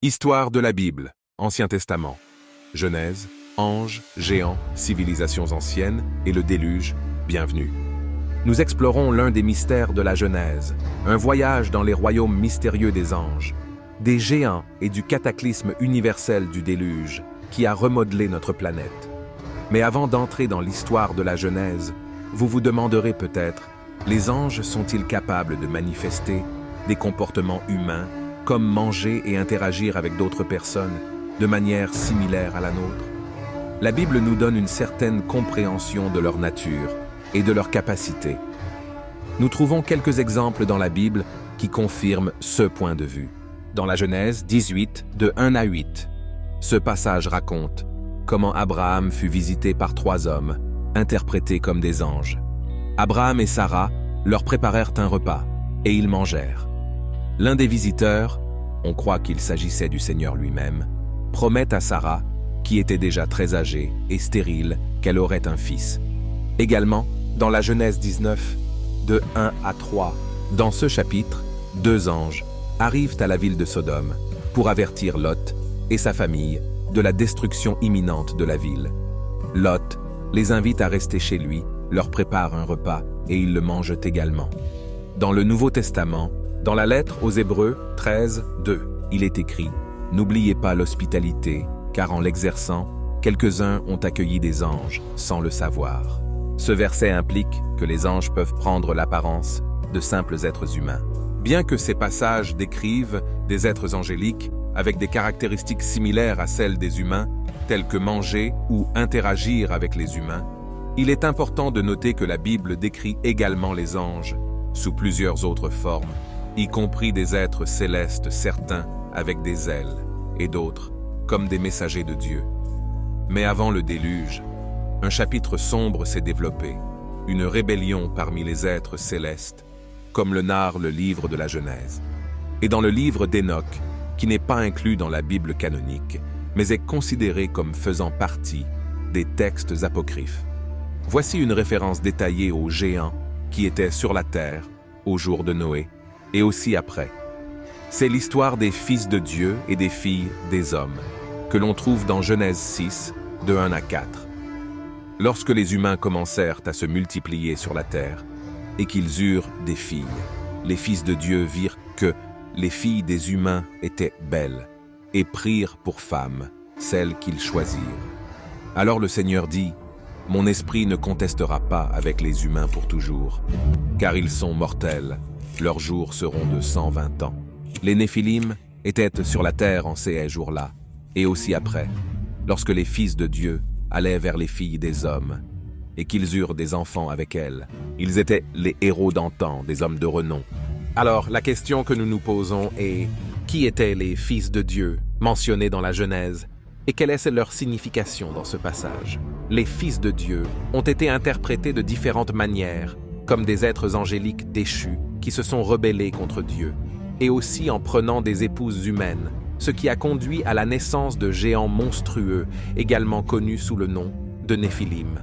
Histoire de la Bible, Ancien Testament, Genèse, anges, géants, civilisations anciennes et le déluge, bienvenue. Nous explorons l'un des mystères de la Genèse, un voyage dans les royaumes mystérieux des anges, des géants et du cataclysme universel du déluge qui a remodelé notre planète. Mais avant d'entrer dans l'histoire de la Genèse, vous vous demanderez peut-être, les anges sont-ils capables de manifester des comportements humains comme manger et interagir avec d'autres personnes de manière similaire à la nôtre? La Bible nous donne une certaine compréhension de leur nature et de leurs capacités. Nous trouvons quelques exemples dans la Bible qui confirment ce point de vue. Dans la Genèse 18, de 1 à 8, ce passage raconte comment Abraham fut visité par 3 hommes, interprétés comme des anges. Abraham et Sarah leur préparèrent un repas, et ils mangèrent. L'un des visiteurs, on croit qu'il s'agissait du Seigneur lui-même, promet à Sarah, qui était déjà très âgée et stérile, qu'elle aurait un fils. Également, dans la Genèse 19, de 1 à 3, dans ce chapitre, 2 anges arrivent à la ville de Sodome pour avertir Lot et sa famille de la destruction imminente de la ville. Lot les invite à rester chez lui, leur prépare un repas et ils le mangent également. Dans le Nouveau Testament, dans la lettre aux Hébreux 13, 2, il est écrit « N'oubliez pas l'hospitalité, car en l'exerçant, quelques-uns ont accueilli des anges sans le savoir. » Ce verset implique que les anges peuvent prendre l'apparence de simples êtres humains. Bien que ces passages décrivent des êtres angéliques avec des caractéristiques similaires à celles des humains, telles que manger ou interagir avec les humains, il est important de noter que la Bible décrit également les anges sous plusieurs autres formes, y compris des êtres célestes certains avec des ailes et d'autres comme des messagers de Dieu. Mais avant le déluge, un chapitre sombre s'est développé, une rébellion parmi les êtres célestes, comme le narre le livre de la Genèse. Et dans le livre d'Enoch, qui n'est pas inclus dans la Bible canonique, mais est considéré comme faisant partie des textes apocryphes. Voici une référence détaillée aux géants qui étaient sur la terre au jour de Noé, et aussi après. C'est l'histoire des fils de Dieu et des filles des hommes, que l'on trouve dans Genèse 6, de 1 à 4. Lorsque les humains commencèrent à se multiplier sur la terre, et qu'ils eurent des filles, les fils de Dieu virent que les filles des humains étaient belles, et prirent pour femmes celles qu'ils choisirent. Alors le Seigneur dit, « Mon esprit ne contestera pas avec les humains pour toujours, car ils sont mortels, leurs jours seront de 120 ans. » Les Néphilim étaient sur la terre en ces jours-là, et aussi après, lorsque les fils de Dieu allaient vers les filles des hommes, et qu'ils eurent des enfants avec elles. Ils étaient les héros d'antan, des hommes de renom. Alors, la question que nous nous posons est, qui étaient les fils de Dieu mentionnés dans la Genèse, et quelle est leur signification dans ce passage? Les fils de Dieu ont été interprétés de différentes manières, comme des êtres angéliques déchus qui se sont rebellés contre Dieu, et aussi en prenant des épouses humaines, ce qui a conduit à la naissance de géants monstrueux, également connus sous le nom de Néphilim.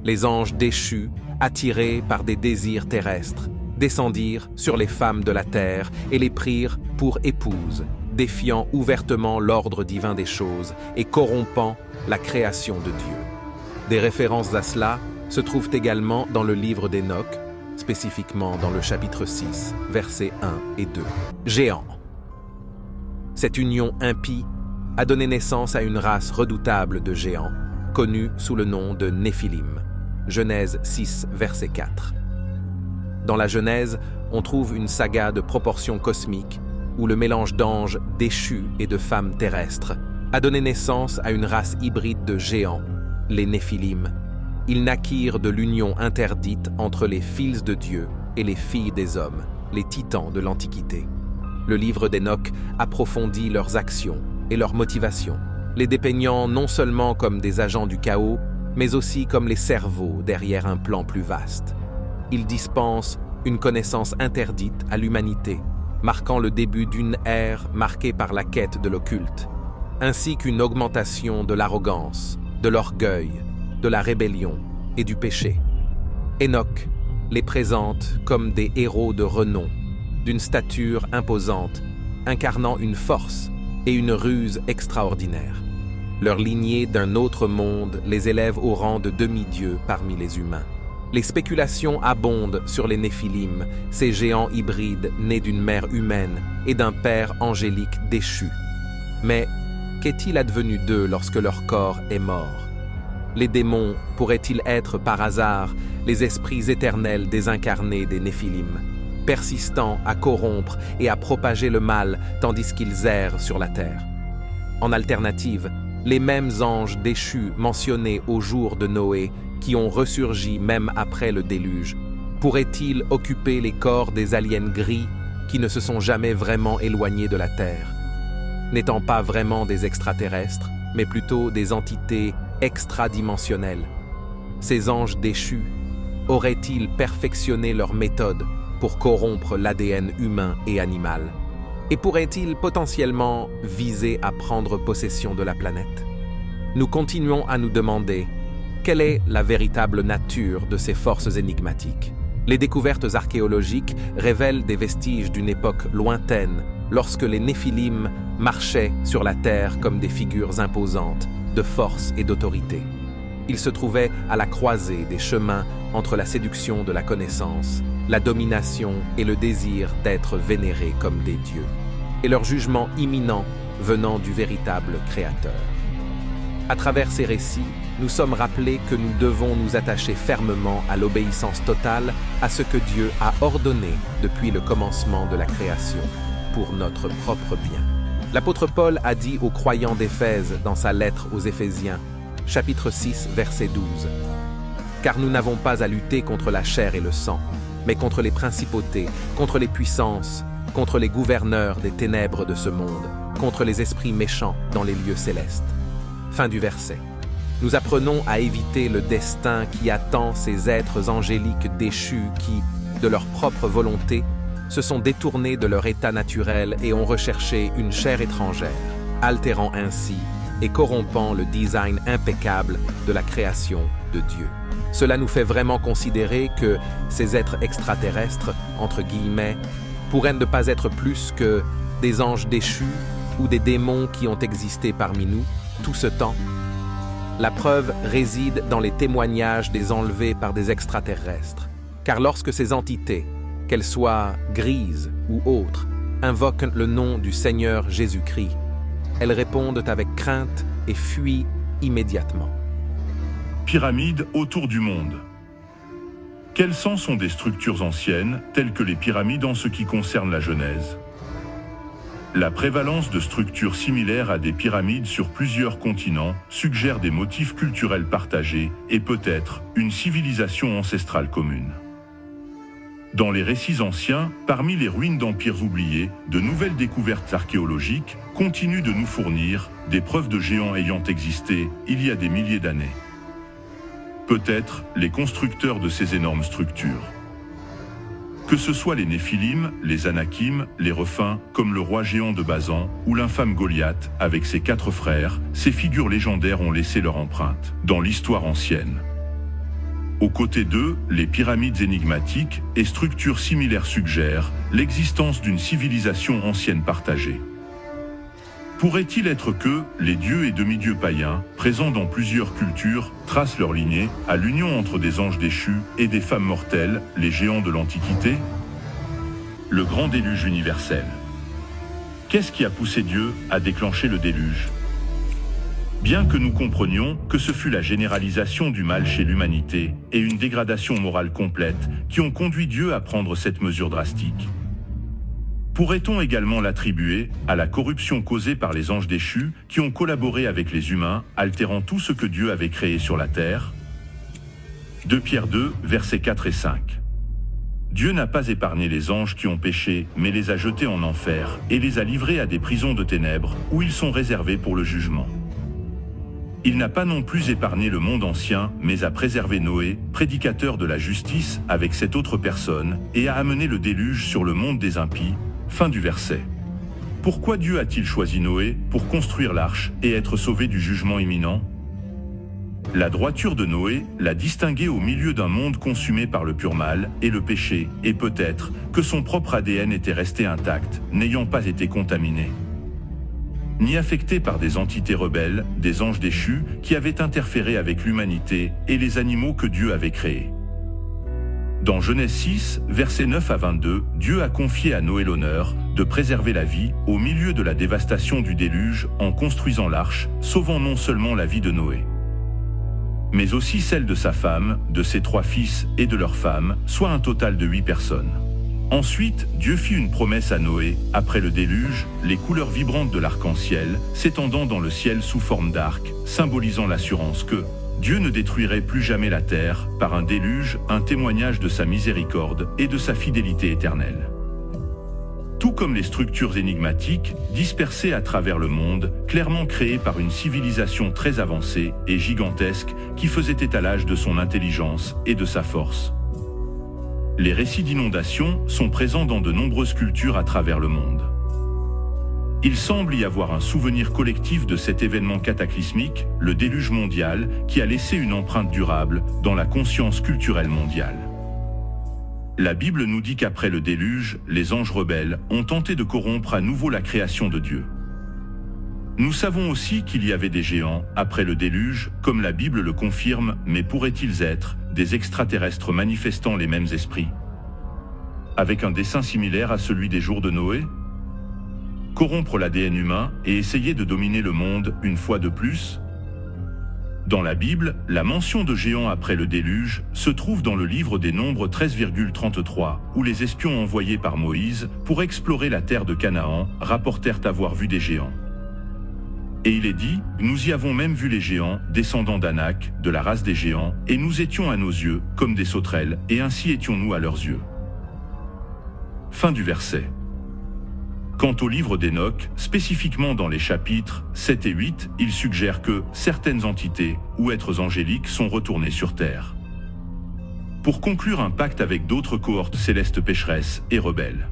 Les anges déchus, attirés par des désirs terrestres, descendirent sur les femmes de la terre et les prirent pour épouses, défiant ouvertement l'ordre divin des choses et corrompant la création de Dieu. Des références à cela se trouvent également dans le livre d'Enoch, spécifiquement dans le chapitre 6, versets 1 et 2. Géants. Cette union impie a donné naissance à une race redoutable de géants, connue sous le nom de Néphilim. Genèse 6, verset 4. Dans la Genèse, on trouve une saga de proportions cosmiques où le mélange d'anges déchus et de femmes terrestres a donné naissance à une race hybride de géants, les Néphilim. Ils naquirent de l'union interdite entre les fils de Dieu et les filles des hommes, les titans de l'Antiquité. Le livre d'Enoch approfondit leurs actions et leurs motivations, les dépeignant non seulement comme des agents du chaos, mais aussi comme les cerveaux derrière un plan plus vaste. Il dispense une connaissance interdite à l'humanité, marquant le début d'une ère marquée par la quête de l'occulte, ainsi qu'une augmentation de l'arrogance, de l'orgueil, de la rébellion et du péché. Enoch les présente comme des héros de renom, d'une stature imposante, incarnant une force et une ruse extraordinaire. Leur lignée d'un autre monde les élève au rang de demi-dieux parmi les humains. Les spéculations abondent sur les Néphilim, ces géants hybrides nés d'une mère humaine et d'un père angélique déchu. Mais qu'est-il advenu d'eux lorsque leur corps est mort? Les démons pourraient-ils être par hasard les esprits éternels désincarnés des Néphilim, persistants à corrompre et à propager le mal tandis qu'ils errent sur la terre? En alternative, les mêmes anges déchus mentionnés au jour de Noé, qui ont ressurgi même après le déluge, pourraient-ils occuper les corps des aliens gris qui ne se sont jamais vraiment éloignés de la Terre, n'étant pas vraiment des extraterrestres, mais plutôt des entités extradimensionnelles? Ces anges déchus auraient-ils perfectionné leur méthode pour corrompre l'ADN humain et animal? Et pourraient-ils potentiellement viser à prendre possession de la planète? Nous continuons à nous demander quelle est la véritable nature de ces forces énigmatiques. Les découvertes archéologiques révèlent des vestiges d'une époque lointaine, lorsque les Néphilim marchaient sur la terre comme des figures imposantes, de force et d'autorité. Ils se trouvaient à la croisée des chemins entre la séduction de la connaissance, la domination et le désir d'être vénérés comme des dieux, et leur jugement imminent venant du véritable Créateur. À travers ces récits, nous sommes rappelés que nous devons nous attacher fermement à l'obéissance totale à ce que Dieu a ordonné depuis le commencement de la création, pour notre propre bien. L'apôtre Paul a dit aux croyants d'Éphèse dans sa lettre aux Éphésiens, chapitre 6, verset 12, « Car nous n'avons pas à lutter contre la chair et le sang, mais contre les principautés, contre les puissances, contre les gouverneurs des ténèbres de ce monde, contre les esprits méchants dans les lieux célestes. » Fin du verset. Nous apprenons à éviter le destin qui attend ces êtres angéliques déchus qui, de leur propre volonté, se sont détournés de leur état naturel et ont recherché une chair étrangère, altérant ainsi et corrompant le design impeccable de la création de Dieu. Cela nous fait vraiment considérer que ces êtres extraterrestres, entre guillemets, pourraient ne pas être plus que des anges déchus ou des démons qui ont existé parmi nous tout ce temps. La preuve réside dans les témoignages des enlevés par des extraterrestres. Car lorsque ces entités, qu'elles soient grises ou autres, invoquent le nom du Seigneur Jésus-Christ, elles répondent avec crainte et fuient immédiatement. Pyramides autour du monde. Quels sens sont des structures anciennes, telles que les pyramides en ce qui concerne la Genèse? La prévalence de structures similaires à des pyramides sur plusieurs continents suggère des motifs culturels partagés et peut-être une civilisation ancestrale commune. Dans les récits anciens, parmi les ruines d'empires oubliés, de nouvelles découvertes archéologiques continuent de nous fournir des preuves de géants ayant existé il y a des milliers d'années. Peut-être les constructeurs de ces énormes structures. Que ce soit les Néphilim, les Anakim, les Rephins, comme le roi géant de Bazan, ou l'infâme Goliath, avec ses 4 frères, ces figures légendaires ont laissé leur empreinte dans l'histoire ancienne. Aux côtés d'eux, les pyramides énigmatiques et structures similaires suggèrent l'existence d'une civilisation ancienne partagée. Pourrait-il être que les dieux et demi-dieux païens, présents dans plusieurs cultures, tracent leur lignée à l'union entre des anges déchus et des femmes mortelles, les géants de l'Antiquité? Le grand déluge universel. Qu'est-ce qui a poussé Dieu à déclencher le déluge? Bien que nous comprenions que ce fut la généralisation du mal chez l'humanité et une dégradation morale complète qui ont conduit Dieu à prendre cette mesure drastique. Pourrait-on également l'attribuer à la corruption causée par les anges déchus qui ont collaboré avec les humains, altérant tout ce que Dieu avait créé sur la terre? 2 Pierre 2, versets 4 et 5. Dieu n'a pas épargné les anges qui ont péché, mais les a jetés en enfer et les a livrés à des prisons de ténèbres où ils sont réservés pour le jugement. Il n'a pas non plus épargné le monde ancien, mais a préservé Noé, prédicateur de la justice, avec cette autre personne, et a amené le déluge sur le monde des impies. Fin du verset. Pourquoi Dieu a-t-il choisi Noé pour construire l'arche et être sauvé du jugement imminent? La droiture de Noé l'a distingué au milieu d'un monde consumé par le pur mal et le péché, et peut-être que son propre ADN était resté intact, n'ayant pas été contaminé. ni affectés par des entités rebelles, des anges déchus qui avaient interféré avec l'humanité et les animaux que Dieu avait créés. Dans Genèse 6, versets 9 à 22, Dieu a confié à Noé l'honneur de préserver la vie au milieu de la dévastation du déluge en construisant l'arche, sauvant non seulement la vie de Noé, mais aussi celle de sa femme, de ses 3 fils et de leurs femmes, soit un total de 8 personnes. Ensuite, Dieu fit une promesse à Noé, après le déluge, les couleurs vibrantes de l'arc-en-ciel, s'étendant dans le ciel sous forme d'arc, symbolisant l'assurance que Dieu ne détruirait plus jamais la terre, par un déluge, un témoignage de sa miséricorde et de sa fidélité éternelle. Tout comme les structures énigmatiques, dispersées à travers le monde, clairement créées par une civilisation très avancée et gigantesque qui faisait étalage de son intelligence et de sa force. Les récits d'inondations sont présents dans de nombreuses cultures à travers le monde. Il semble y avoir un souvenir collectif de cet événement cataclysmique, le déluge mondial, qui a laissé une empreinte durable dans la conscience culturelle mondiale. La Bible nous dit qu'après le déluge, les anges rebelles ont tenté de corrompre à nouveau la création de Dieu. Nous savons aussi qu'il y avait des géants après le déluge, comme la Bible le confirme, mais pourraient-ils être des extraterrestres manifestant les mêmes esprits, avec un dessein similaire à celui des jours de Noé? Corrompre l'ADN humain et essayer de dominer le monde une fois de plus? Dans la Bible, la mention de géants après le déluge se trouve dans le livre des Nombres 13,33, où les espions envoyés par Moïse pour explorer la terre de Canaan rapportèrent avoir vu des géants. Et il est dit, nous y avons même vu les géants, descendants d'Anak, de la race des géants, et nous étions à nos yeux comme des sauterelles, et ainsi étions-nous à leurs yeux. Fin du verset. Quant au livre d'Enoch, spécifiquement dans les chapitres 7 et 8, il suggère que certaines entités ou êtres angéliques sont retournés sur terre pour conclure un pacte avec d'autres cohortes célestes pécheresses et rebelles.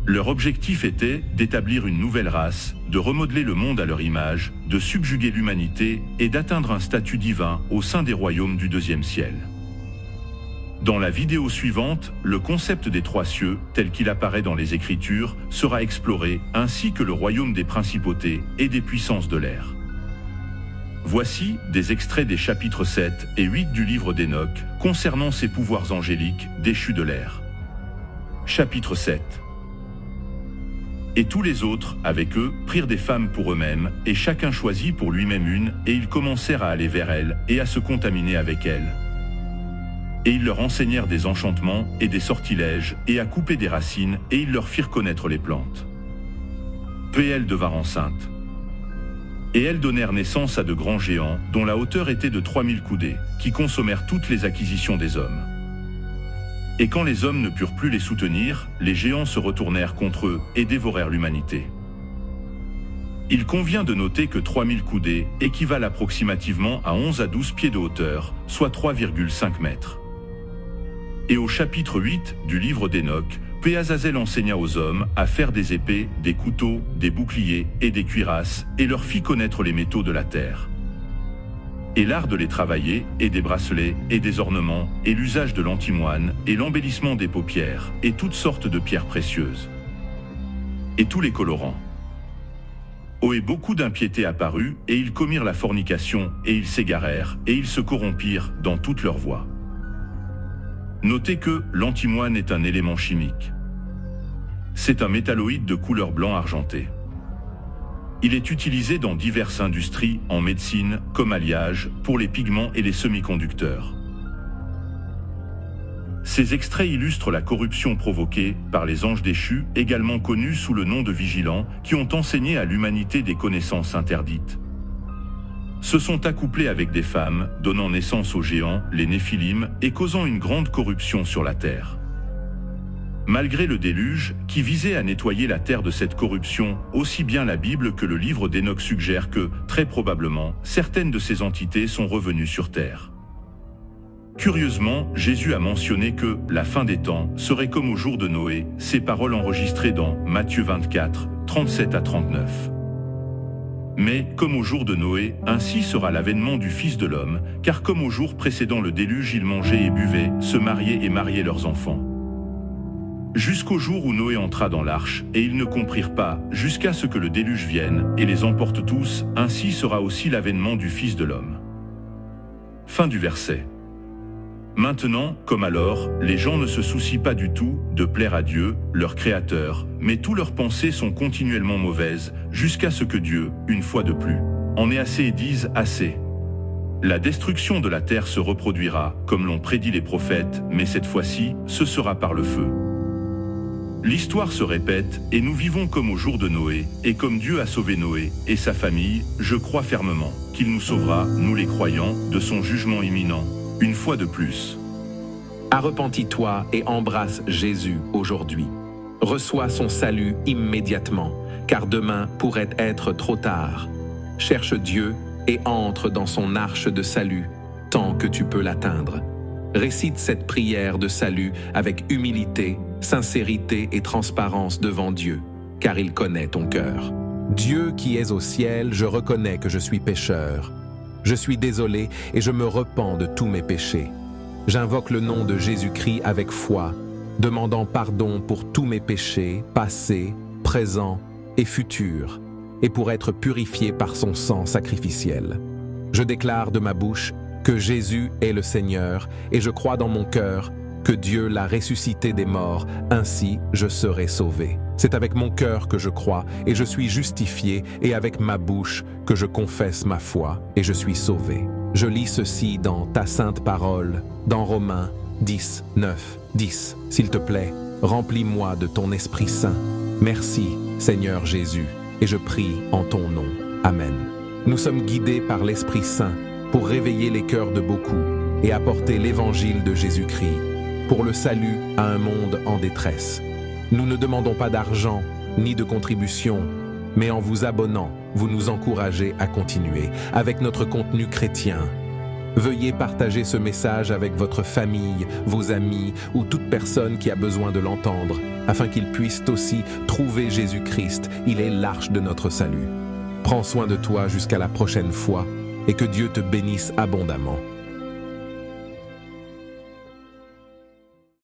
Leur objectif était d'établir une nouvelle race, de remodeler le monde à leur image, de subjuguer l'humanité et d'atteindre un statut divin au sein des royaumes du deuxième ciel. Dans la vidéo suivante, le concept des 3 cieux, tel qu'il apparaît dans les Écritures, sera exploré, ainsi que le royaume des principautés et des puissances de l'air. Voici des extraits des chapitres 7 et 8 du livre d'Enoch, concernant ces pouvoirs angéliques déchus de l'air. Chapitre 7. Et tous les autres, avec eux, prirent des femmes pour eux-mêmes, et chacun choisit pour lui-même une, et ils commencèrent à aller vers elles, et à se contaminer avec elles. Et ils leur enseignèrent des enchantements et des sortilèges, et à couper des racines, et ils leur firent connaître les plantes. Puis elles devinrent enceintes. Et elles donnèrent naissance à de grands géants, dont la hauteur était de 3000 coudées, qui consommèrent toutes les acquisitions des hommes. Et quand les hommes ne purent plus les soutenir, les géants se retournèrent contre eux, et dévorèrent l'humanité. Il convient de noter que 3000 coudées équivalent approximativement à 11 à 12 pieds de hauteur, soit 3,5 mètres. Et au chapitre 8 du livre d'Enoch, Azazel enseigna aux hommes à faire des épées, des couteaux, des boucliers et des cuirasses, et leur fit connaître les métaux de la terre. Et l'art de les travailler, et des bracelets, et des ornements, et l'usage de l'antimoine, et l'embellissement des paupières, et toutes sortes de pierres précieuses. Et tous les colorants. Et beaucoup d'impiété apparut, et ils commirent la fornication, et ils s'égarèrent, et ils se corrompirent dans toutes leurs voies. Notez que l'antimoine est un élément chimique. C'est un métalloïde de couleur blanc argenté. Il est utilisé dans diverses industries, en médecine, comme alliage, pour les pigments et les semi-conducteurs. Ces extraits illustrent la corruption provoquée par les anges déchus, également connus sous le nom de vigilants, qui ont enseigné à l'humanité des connaissances interdites. Se sont accouplés avec des femmes, donnant naissance aux géants, les Néphilim, et causant une grande corruption sur la terre. Malgré le déluge, qui visait à nettoyer la terre de cette corruption, aussi bien la Bible que le livre d'Enoch suggèrent que, très probablement, certaines de ces entités sont revenues sur terre. Curieusement, Jésus a mentionné que la fin des temps serait comme au jour de Noé, ces paroles enregistrées dans Matthieu 24, 37 à 39. Mais, comme au jour de Noé, ainsi sera l'avènement du Fils de l'homme, car comme au jour précédant le déluge, ils mangeaient et buvaient, se mariaient et mariaient leurs enfants. jusqu'au jour où Noé entra dans l'arche, et ils ne comprirent pas, jusqu'à ce que le déluge vienne, et les emporte tous, ainsi sera aussi l'avènement du Fils de l'homme. » Fin du verset. Maintenant, comme alors, les gens ne se soucient pas du tout de plaire à Dieu, leur Créateur, mais toutes leurs pensées sont continuellement mauvaises, jusqu'à ce que Dieu, une fois de plus, en ait assez et dise assez. La destruction de la terre se reproduira, comme l'ont prédit les prophètes, mais cette fois-ci, ce sera par le feu. L'histoire se répète, et nous vivons comme au jour de Noé, et comme Dieu a sauvé Noé et sa famille, je crois fermement qu'il nous sauvera, nous les croyants, de son jugement imminent, une fois de plus. Arrepentis-toi et embrasse Jésus aujourd'hui. Reçois son salut immédiatement, car demain pourrait être trop tard. Cherche Dieu et entre dans son arche de salut, tant que tu peux l'atteindre. Récite cette prière de salut avec humilité, sincérité et transparence devant Dieu, car il connaît ton cœur. Dieu qui es au ciel, je reconnais que je suis pécheur. Je suis désolé et je me repens de tous mes péchés. J'invoque le nom de Jésus-Christ avec foi, demandant pardon pour tous mes péchés, passés, présents et futurs, et pour être purifié par son sang sacrificiel. Je déclare de ma bouche que Jésus est le Seigneur, et je crois dans mon cœur que Dieu l'a ressuscité des morts, ainsi je serai sauvé. C'est avec mon cœur que je crois, et je suis justifié, et avec ma bouche que je confesse ma foi, et je suis sauvé. Je lis ceci dans ta sainte parole, dans Romains 10, 9, 10. S'il te plaît, remplis-moi de ton Esprit Saint. Merci, Seigneur Jésus, et je prie en ton nom. Amen. Nous sommes guidés par l'Esprit Saint pour réveiller les cœurs de beaucoup et apporter l'évangile de Jésus-Christ pour le salut à un monde en détresse. Nous ne demandons pas d'argent ni de contribution, mais en vous abonnant, vous nous encouragez à continuer avec notre contenu chrétien. Veuillez partager ce message avec votre famille, vos amis ou toute personne qui a besoin de l'entendre, afin qu'ils puissent aussi trouver Jésus-Christ. Il est l'arche de notre salut. Prends soin de toi jusqu'à la prochaine fois et que Dieu te bénisse abondamment.